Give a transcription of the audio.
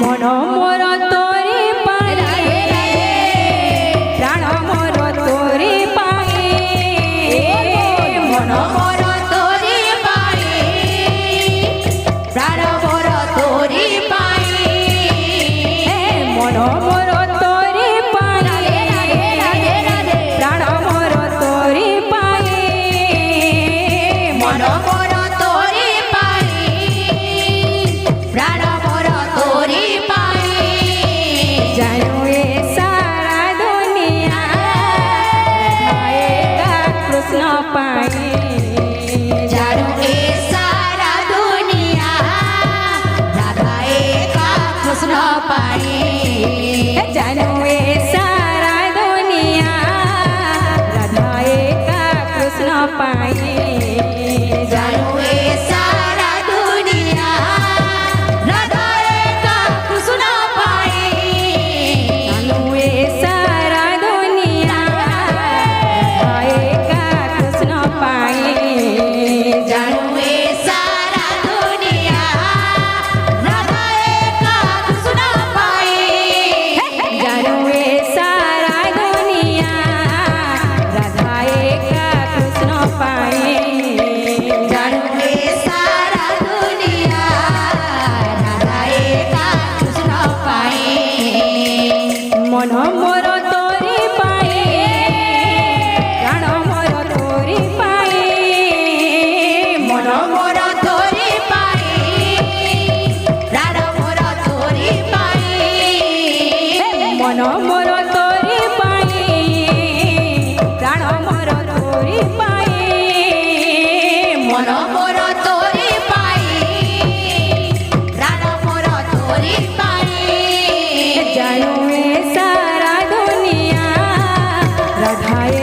মন মোর তোরে পায়ে প্রাণ মোর তোরে পায়ে মন মোর তোরে পায়ে প্রাণ মোর তোরে পায়ে মন মোর তোরে পায়ে প্রাণ মোর তোরে পায়ে মন মোর তোরে পায়ে প্রাণ মোর তোরে পায়ে জানো এ সারা দুনিয়া রাধাएगा कृष्ण पाए জানো এ সারা দুনিয়া রাধাएगा कृष्ण पाए জানো এ সারা দুনিয়া রাধাएगा कृष्ण पाए জানো এ সারা দুনিয়া রাধাएगा कृष्ण पाए জানো এ সারা দুনিয়া রাধাएगा कृष्ण पाए জানো এ সারা দুনিয়া রাধাएगा कृष्ण पाए জানো এ সারা দুনিয়া রাধাएगा कृष्ण पाए জানো এ সারা দুনিয়া রাধাएगा कृष्ण पाए মন মোর তোরে পায়ে প্রাণ মোর তোরে পায়ে মন মোর তোরে পায়ে প্রাণ মোর তোরে পায়ে মন মোর তোরে পায়ে প্রাণ মোর তোরে পায়ে মন মোর তোরে পায়ে প্রাণ মোর তোরে পায়ে জানো এ সারা দুনিয়া রাধাए